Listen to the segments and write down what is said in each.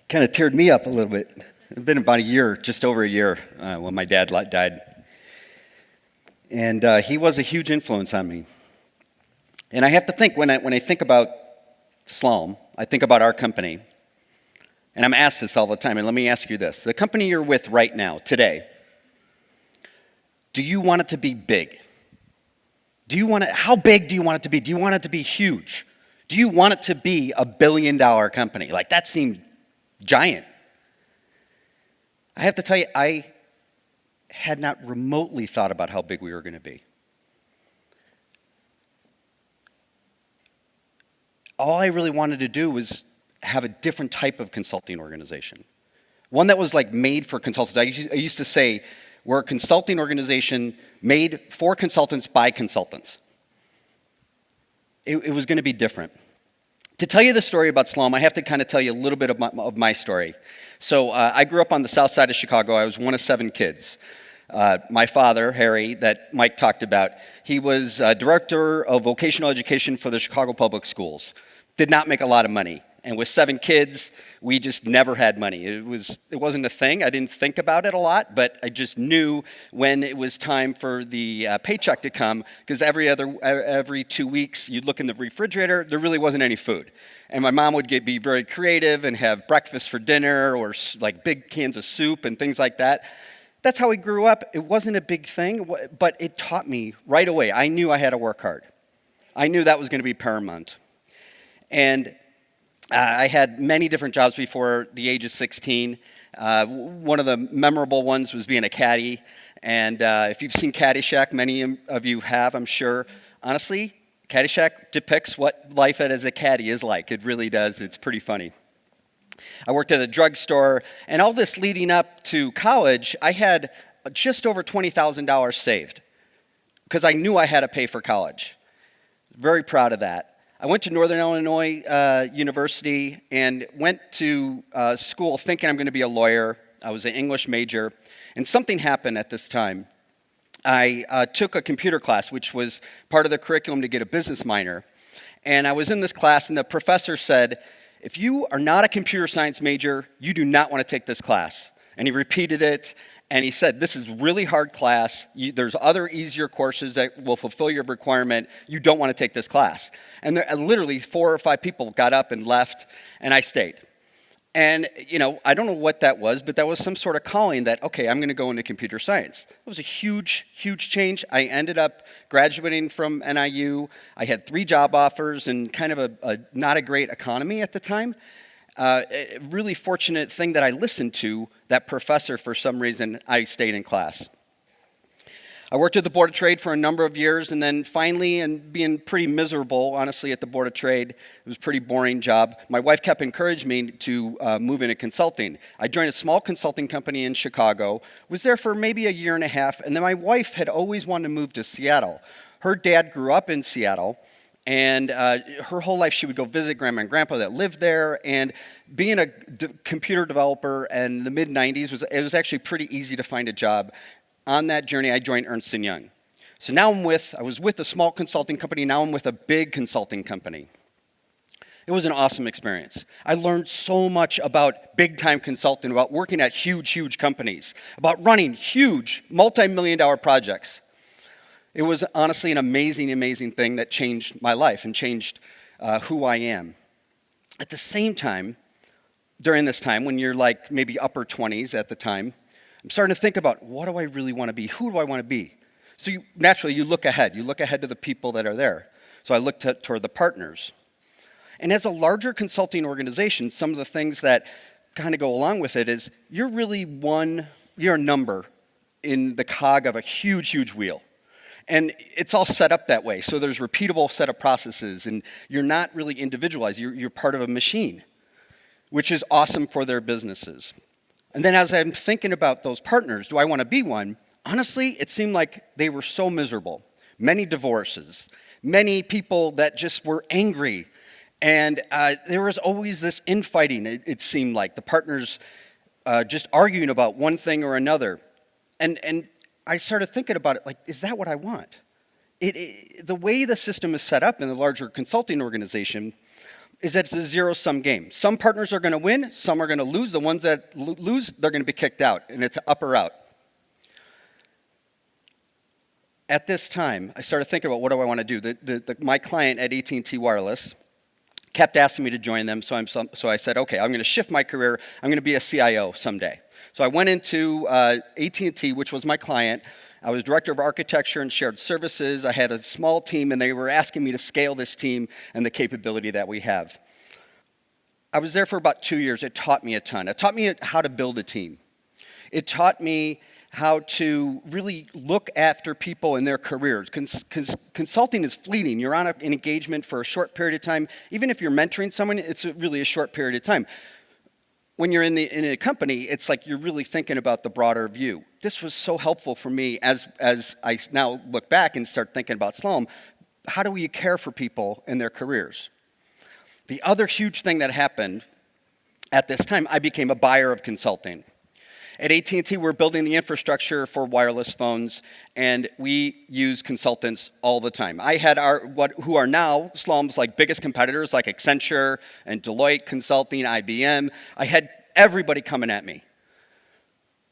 kind of teared me up a little bit. It's been about a year, just over a year, when my dad died. And he was a huge influence on me. And I have to think, when I think about Slalom, I think about our company. And I'm asked this all the time, and let me ask you this. The company you're with right now, today, do you want it to be big? How big do you want it to be? Do you want it to be huge? Do you want it to be a billion-dollar company? Like, that seemed giant. I have to tell you, I had not remotely thought about how big we were going to be. All I really wanted to do was have a different type of consulting organization. One that was like made for consultants. I used to say, we're a consulting organization made for consultants by consultants. It was going to be different. To tell you the story about Slalom, I have to kind of tell you a little bit of my story. So I grew up on the south side of Chicago. I was one of 7 kids. My father, Harry, that Mike talked about, he was director of vocational education for the Chicago Public Schools. Did not make a lot of money. And with 7 kids, we just never had money. It wasn't a thing. I didn't think about it a lot, but I just knew when it was time for the paycheck to come, because every 2 weeks, you'd look in the refrigerator, there really wasn't any food. And my mom would be very creative and have breakfast for dinner or like big cans of soup and things like that. That's how we grew up. It wasn't a big thing, but it taught me right away. I knew I had to work hard. I knew that was going to be paramount. And I had many different jobs before the age of 16. One of the memorable ones was being a caddy. And if you've seen Caddyshack, many of you have, I'm sure. Honestly, Caddyshack depicts what life as a caddy is like. It really does. It's pretty funny. I worked at a drugstore, and all this leading up to college, I had just over $20,000 saved because I knew I had to pay for college. Very proud of that. I went to Northern Illinois University and went to school thinking I'm going to be a lawyer. I was an English major, and something happened at this time. I took a computer class, which was part of the curriculum to get a business minor, and I was in this class, and the professor said, if you are not a computer science major, you do not want to take this class. And he repeated it, and he said, this is really hard class. There's other easier courses that will fulfill your requirement. You don't want to take this class. And literally 4 or 5 people got up and left, and I stayed. And, I don't know what that was, but that was some sort of calling that, okay, I'm going to go into computer science. It was a huge, huge change. I ended up graduating from NIU. I had 3 job offers and kind of a not a great economy at the time. A really fortunate thing that I listened to that professor. For some reason, I stayed in class. I worked at the Board of Trade for a number of years, and then finally, and being pretty miserable, honestly, at the Board of Trade, it was a pretty boring job. My wife kept encouraging me to move into consulting. I joined a small consulting company in Chicago, was there for maybe a year and a half, and then my wife had always wanted to move to Seattle. Her dad grew up in Seattle, and her whole life she would go visit grandma and grandpa that lived there, and being a computer developer in the mid-90s, it was actually pretty easy to find a job. On that journey, I joined Ernst & Young. So now I was with a small consulting company, now I'm with a big consulting company. It was an awesome experience. I learned so much about big-time consulting, about working at huge, huge companies, about running huge, multi-million-dollar projects. It was honestly an amazing, amazing thing that changed my life and changed who I am. At the same time, during this time, when you're like maybe upper 20s at the time, I'm starting to think about, what do I really want to be? Who do I want to be? So naturally, you look ahead. You look ahead to the people that are there. So I looked toward the partners. And as a larger consulting organization, some of the things that kind of go along with it is you're a number in the cog of a huge, huge wheel. And it's all set up that way. So there's repeatable set of processes, and you're not really individualized. You're part of a machine, which is awesome for their businesses. And then as I'm thinking about those partners, do I want to be one? Honestly, it seemed like they were so miserable. Many divorces, many people that just were angry. And there was always this infighting, it seemed like. The partners just arguing about one thing or another. And I started thinking about it, like, is that what I want? The way the system is set up in the larger consulting organization, is that it's a zero-sum game. Some partners are going to win, some are going to lose. The ones that lose, they're going to be kicked out, and it's up or out. At this time, I started thinking about what do I want to do. My client at AT&T Wireless kept asking me to join them, so I said, okay, I'm going to shift my career. I'm going to be a CIO someday. So I went into AT&T, which was my client. I was director of architecture and shared services. I had a small team, and they were asking me to scale this team and the capability that we have. I was there for about 2 years. It taught me a ton. It taught me how to build a team. It taught me how to really look after people in their careers. Consulting is fleeting. You're on an engagement for a short period of time. Even if you're mentoring someone, it's really a short period of time. When you're in a company, it's like you're really thinking about the broader view. This was so helpful for me as I now look back and start thinking about Slalom. How do we care for people in their careers? The other huge thing that happened at this time, I became a buyer of consulting. At AT&T, we're building the infrastructure for wireless phones, and we use consultants all the time. I had who are now Slalom's biggest competitors, like Accenture and Deloitte Consulting, IBM. I had everybody coming at me.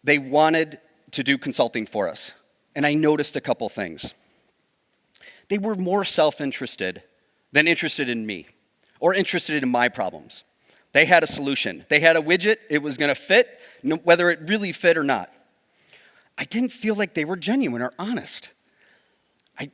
They wanted to do consulting for us, and I noticed a couple things. They were more self-interested than interested in me or interested in my problems. They had a solution. They had a widget. It was going to fit, whether it really fit or not. I didn't feel like they were genuine or honest.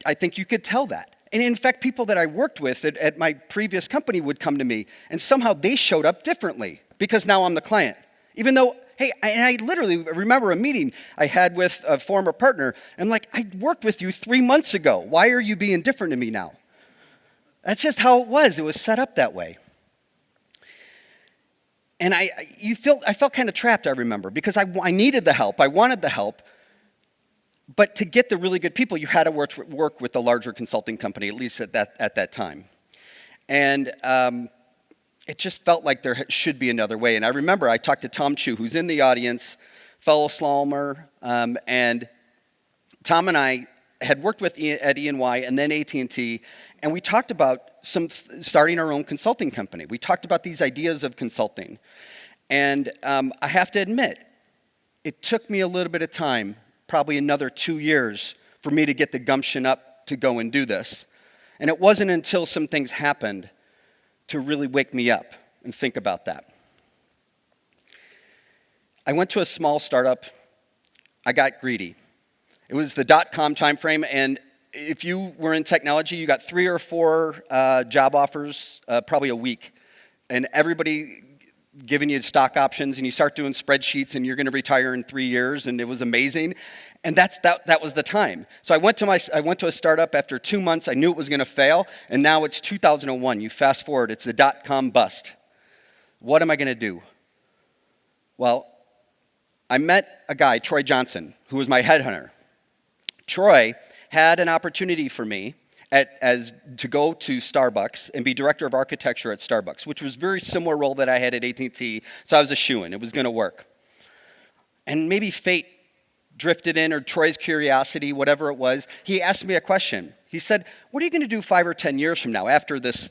I think you could tell that. And in fact, people that I worked with at my previous company would come to me, and somehow they showed up differently because now I'm the client. Even though, hey, I literally remember a meeting I had with a former partner, and I worked with you 3 months ago. Why are you being different to me now? That's just how it was. It was set up that way. And I felt kind of trapped, I remember, because I needed the help. I wanted the help. But to get the really good people, you had to work with the larger consulting company, at least at that time. And it just felt like there should be another way. And I remember I talked to Tom Chu, who's in the audience, fellow Slalomer, and Tom and I had worked at E&Y and then AT&T, and we talked about starting our own consulting company. We talked about these ideas of consulting. And I have to admit, it took me a little bit of time, probably another 2 years, for me to get the gumption up to go and do this. And it wasn't until some things happened to really wake me up and think about that. I went to a small startup. I got greedy. It was the .com timeframe, and if you were in technology, you got 3 or 4 job offers probably a week, and everybody giving you stock options, and you start doing spreadsheets, and you're going to retire in 3 years, and it was amazing. And that was the time. So I went to a startup after 2 months. I knew it was going to fail, and now it's 2001. You fast forward, it's the .com bust. What am I going to do? Well, I met a guy, Troy Johnson, who was my headhunter. Troy had an opportunity for me to go to Starbucks and be director of architecture at Starbucks, which was a very similar role that I had at AT&T, so I was a shoo-in. It was going to work. And maybe fate drifted in, or Troy's curiosity, whatever it was. He asked me a question. He said, what are you going to do 5 or 10 years from now after this,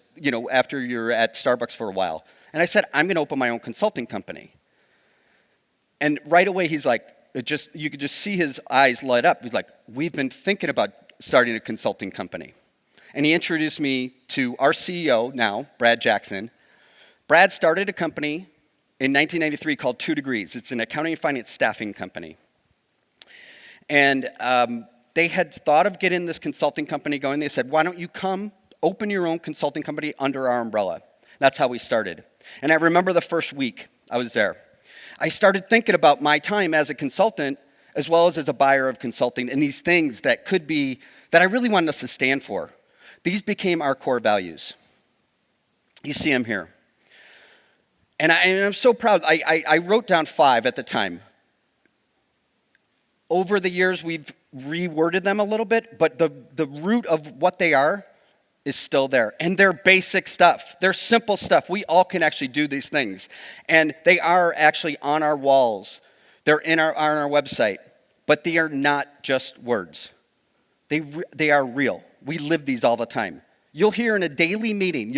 after you're at Starbucks for a while? And I said, I'm going to open my own consulting company. And right away, he's like, you could just see his eyes light up. He's like, we've been thinking about starting a consulting company. And he introduced me to our CEO now, Brad Jackson. Brad started a company in 1993 called 2 Degrees. It's an accounting and finance staffing company. And they had thought of getting this consulting company going. They said, why don't you come open your own consulting company under our umbrella? That's how we started. And I remember the first week I was there. I started thinking about my time as a consultant as well as a buyer of consulting and these things that I really wanted us to stand for. These became our core values. You see them here. And I'm so proud. I wrote down 5 at the time. Over the years, we've reworded them a little bit, but the root of what they are is still there. And they're basic stuff. They're simple stuff. We all can actually do these things. And they are actually on our walls. They're on our website. But they are not just words. They are real. We live these all the time. You'll hear in a daily meeting,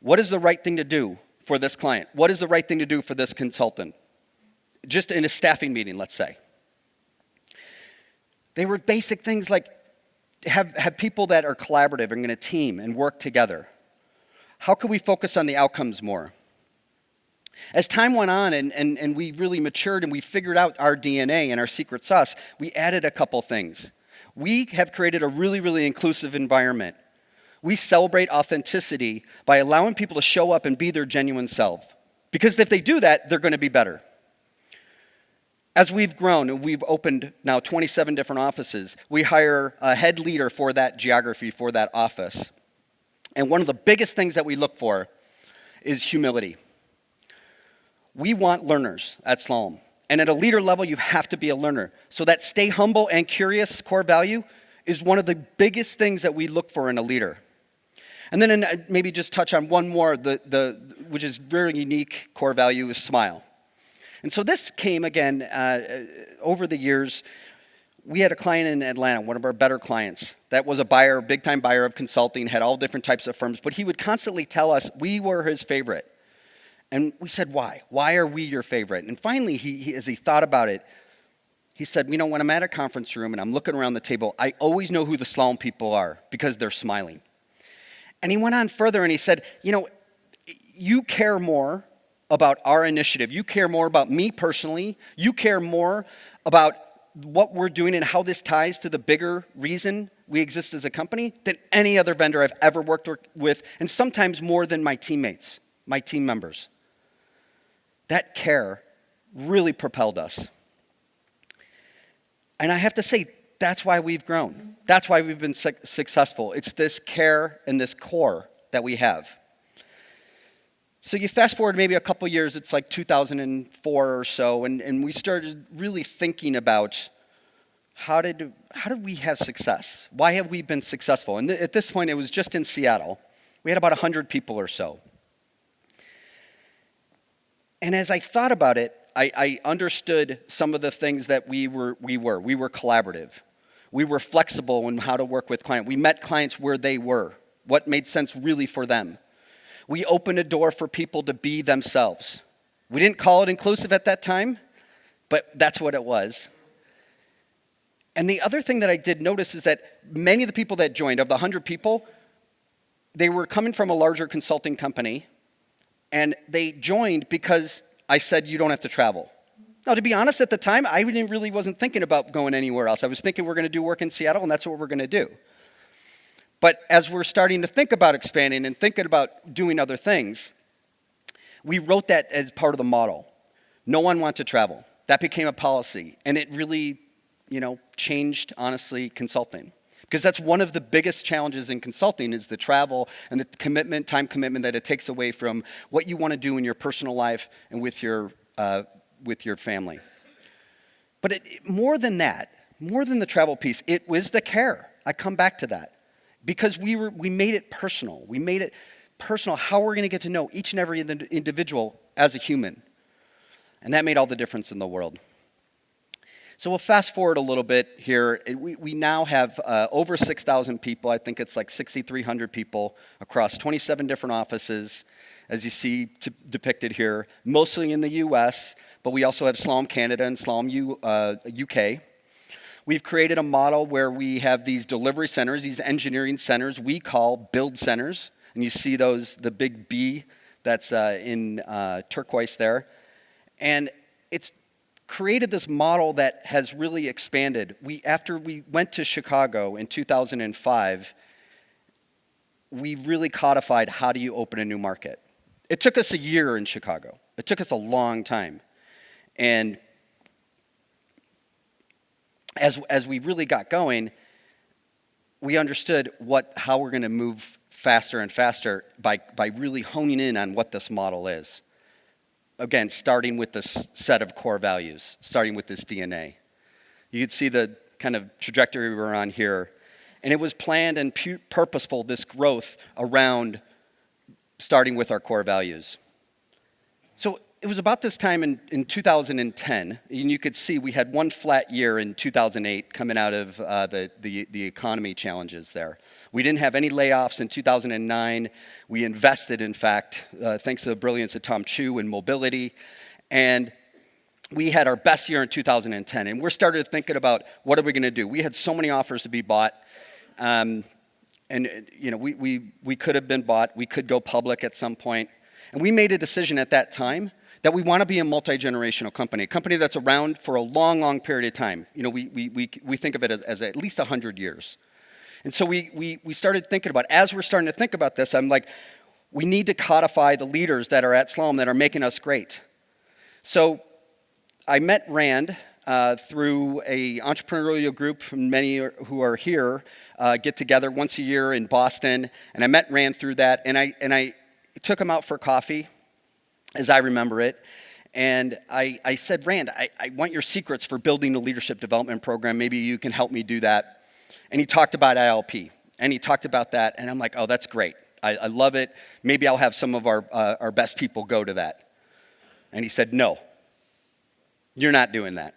What is the right thing to do for this client? What is the right thing to do for this consultant? Just in a staffing meeting, let's say. They were basic things like have people that are collaborative and going to team and work together. How could we focus on the outcomes more? As time went on and we really matured and we figured out our DNA and our secret sauce, we added a couple things. We have created a really, really inclusive environment. We celebrate authenticity by allowing people to show up and be their genuine self. Because if they do that, they're going to be better. As we've grown, and we've opened now 27 different offices, we hire a head leader for that geography, for that office. And one of the biggest things that we look for is humility. We want learners at Slalom. And at a leader level, you have to be a learner. So that stay humble and curious core value is one of the biggest things that we look for in a leader. And then maybe just touch on one more, which is very unique core value is smile. And so this came again over the years. We had a client in Atlanta, one of our better clients, that was a buyer, big-time buyer of consulting, had all different types of firms, but he would constantly tell us we were his favorite. And we said, why? Why are we your favorite? And finally, as he thought about it, he said, when I'm at a conference room and I'm looking around the table, I always know who the Slalom people are because they're smiling. And he went on further and he said, you care more about our initiative. You care more about me personally. You care more about what we're doing and how this ties to the bigger reason we exist as a company than any other vendor I've ever worked with, and sometimes more than my teammates, my team members. That care really propelled us. And I have to say, that's why we've grown. That's why we've been successful. It's this care and this core that we have. So you fast forward maybe a couple years, it's like 2004 or so, and we started really thinking about how did we have success? Why have we been successful? And at this point, it was just in Seattle. We had about 100 people or so. And as I thought about it, I understood some of the things that we were. We were collaborative. We were flexible in how to work with clients. We met clients where they were, what made sense really for them. We opened a door for people to be themselves. We didn't call it inclusive at that time, but that's what it was. And the other thing that I did notice is that many of the people that joined, of the 100 people, they were coming from a larger consulting company, and they joined because I said, you don't have to travel. Now, to be honest, at the time, I really wasn't thinking about going anywhere else. I was thinking we're going to do work in Seattle, and that's what we're going to do. But as we're starting to think about expanding and thinking about doing other things, we wrote that as part of the model. No one wanted to travel. That became a policy, and it really, changed, honestly, consulting. Because that's one of the biggest challenges in consulting is the travel and the commitment, time commitment that it takes away from what you want to do in your personal life and with your family. But more than that, more than the travel piece, it was the care. I come back to that. Because we made it personal. We made it personal how we're going to get to know each and every individual as a human. And that made all the difference in the world. So we'll fast forward a little bit here. We now have over 6,000 people. I think it's like 6,300 people across 27 different offices, as you see depicted here, mostly in the US, but we also have Slalom Canada and Slalom UK. We've created a model where we have these delivery centers, these engineering centers we call build centers. And you see those, the big B that's in turquoise there. And it's created this model that has really expanded. After we went to Chicago in 2005, we really codified how do you open a new market. It took us a year in Chicago. It took us a long time. And as we really got going, we understood how we're going to move faster and faster by really honing in on what this model is. Again, starting with this set of core values, starting with this DNA. You can see the kind of trajectory we're on here. And it was planned and purposeful, this growth around starting with our core values. So it was about this time in 2010, and you could see we had one flat year in 2008 coming out of the economy challenges there. We didn't have any layoffs in 2009. We invested, in fact, thanks to the brilliance of Tom Chu in mobility, and we had our best year in 2010, and we started thinking about what are we going to do. We had so many offers to be bought, and you know, we could have been bought. We could go public at some point, and we made a decision at that time that we want to be a multi-generational company, a company that's around for a long, long period of time. You know, we think of it as at least 100 years. And so we started thinking about, as we're starting to think about this, I'm like, we need to codify the leaders that are at Slalom that are making us great. So I met Rand through a entrepreneurial group. Many who are here get together once a year in Boston, and I met Rand through that, and I took him out for coffee, as I remember it, and I said, Rand, I want your secrets for building a leadership development program. Maybe you can help me do that. And he talked about ILP, and he talked about that, and I'm like, oh, that's great. I love it. Maybe I'll have some of our best people go to that. And he said, no, you're not doing that.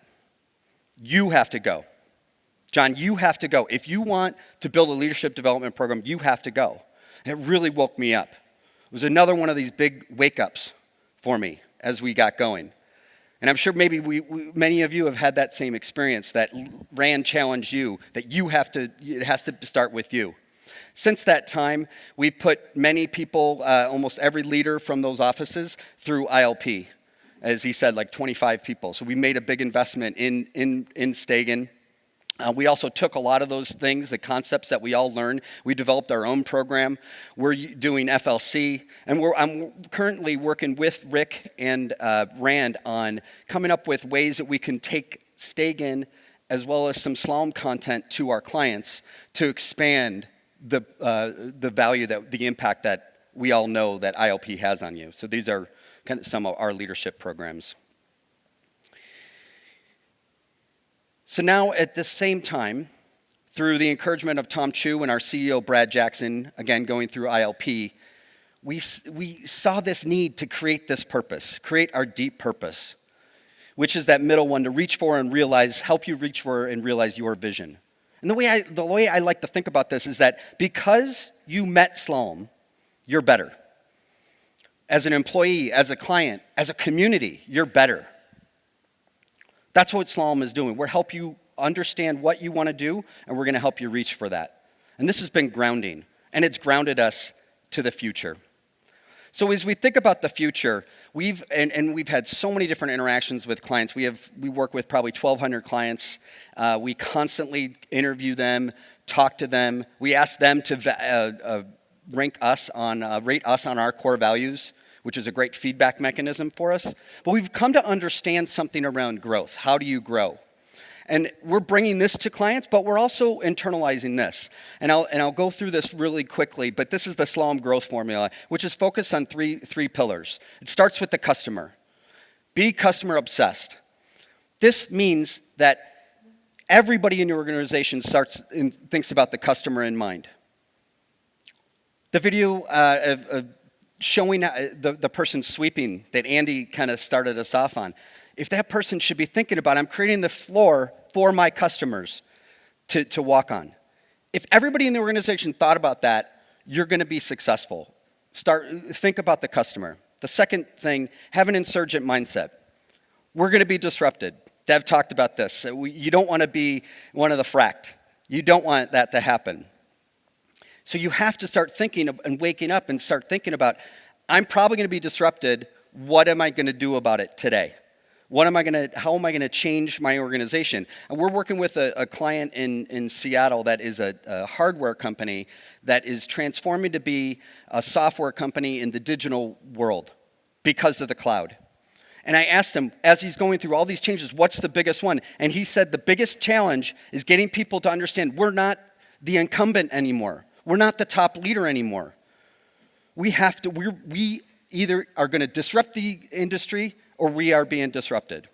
You have to go. John, you have to go. If you want to build a leadership development program, you have to go. And it really woke me up. It was another one of these big wake-ups for me as we got going. And I'm sure maybe many of you have had that same experience, that Rand challenged you, that it has to start with you. Since that time, we put many people, almost every leader from those offices, through ILP. As he said, like 25 people. So we made a big investment in Stagen. We also took a lot of those things, the concepts that we all learned. We developed our own program. We're doing FLC, and I'm currently working with Rick and Rand on coming up with ways that we can take Stagen as well as some slalom content to our clients to expand the value, the impact that we all know that ILP has on you. So these are kind of some of our leadership programs. So now at the same time, through the encouragement of Tom Chu and our CEO, Brad Jackson, again going through ILP, we saw this need to create this purpose, create our deep purpose, which is that middle one, to reach for and realize, help you reach for and realize your vision. And the way I like to think about this is that because you met Slalom, you're better. As an employee, as a client, as a community, you're better. That's what Slalom is doing. We're help you understand what you want to do, and we're going to help you reach for that. And this has been grounding, and it's grounded us to the future. So as we think about the future, we've had so many different interactions with clients. We work with probably 1,200 clients. We constantly interview them, talk to them. We ask them to rate us on our core values, which is a great feedback mechanism for us. But we've come to understand something around growth. How do you grow? And we're bringing this to clients, but we're also internalizing this. And I'll go through this really quickly, but this is the Slalom growth formula, which is focused on three pillars. It starts with the customer. Be customer obsessed. This means that everybody in your organization thinks about the customer in mind. The video of showing the person sweeping that Andy kind of started us off on. If that person should be thinking about, I'm creating the floor for my customers to walk on. If everybody in the organization thought about that, you're going to be successful. Think about the customer. The second thing, have an insurgent mindset. We're going to be disrupted. Dev talked about this. You don't want to be one of the fracked. You don't want that to happen. So you have to start thinking and waking up and start thinking about, I'm probably going to be disrupted. What am I going to do about it today? How am I going to change my organization? And we're working with a client in Seattle that is a hardware company that is transforming to be a software company in the digital world because of the cloud. And I asked him, as he's going through all these changes, what's the biggest one? And he said the biggest challenge is getting people to understand we're not the incumbent anymore. We're not the top leader anymore. We either are going to disrupt the industry or we are being disrupted.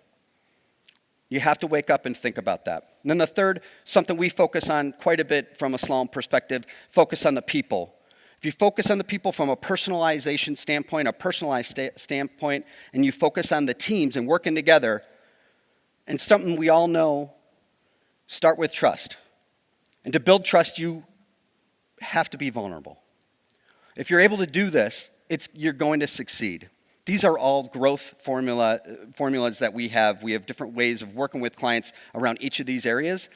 You have to wake up and think about that. And then the third, something we focus on quite a bit from a Slalom perspective, focus on the people. If you focus on the people from a personalization standpoint, a personalized standpoint, and you focus on the teams and working together, and something we all know, start with trust. And to build trust, you have to be vulnerable. If you're able to do this, you're going to succeed. These are all growth formulas that we have. We have different ways of working with clients around each of these areas.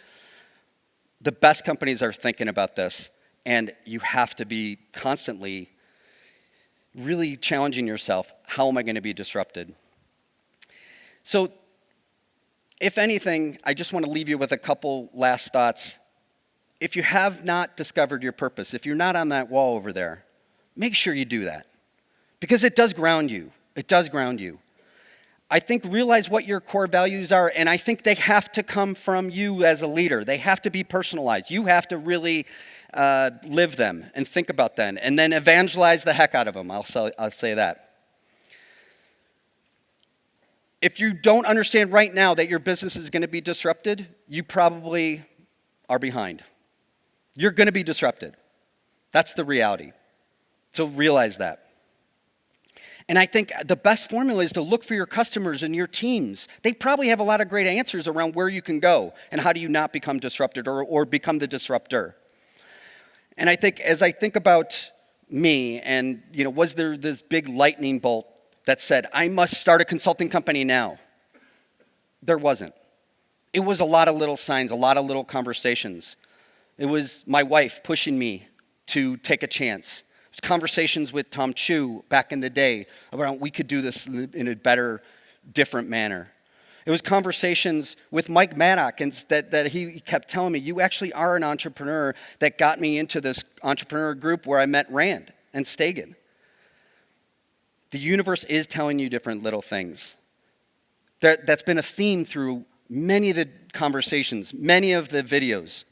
The best companies are thinking about this, and you have to be constantly really challenging yourself. How am I going to be disrupted? So, if anything, I just want to leave you with a couple last thoughts. If you have not discovered your purpose, if you're not on that wall over there, make sure you do that. Because it does ground you. It does ground you. I think realize what your core values are, and I think they have to come from you as a leader. They have to be personalized. You have to really live them and think about them, and then evangelize the heck out of them. I'll say that. If you don't understand right now that your business is going to be disrupted, you probably are behind. You're going to be disrupted. That's the reality. So realize that. And I think the best formula is to look for your customers and your teams. They probably have a lot of great answers around where you can go and how do you not become disrupted or become the disruptor. And I think as I think about me and, was there this big lightning bolt that said, I must start a consulting company now? There wasn't. It was a lot of little signs, a lot of little conversations. It was my wife pushing me to take a chance. It was conversations with Tom Chu back in the day about we could do this in a better, different manner. It was conversations with Mike Maddock and that he kept telling me, you actually are an entrepreneur, that got me into this entrepreneur group where I met Rand and Stagen. The universe is telling you different little things. That's been a theme through many of the conversations, many of the videos.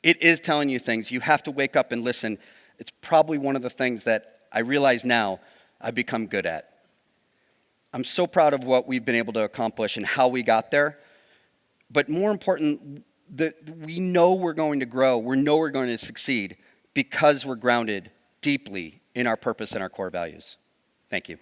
It is telling you things. You have to wake up and listen. It's probably one of the things that I realize now I've become good at. I'm so proud of what we've been able to accomplish and how we got there. But more important, we know we're going to grow. We know we're going to succeed because we're grounded deeply in our purpose and our core values. Thank you.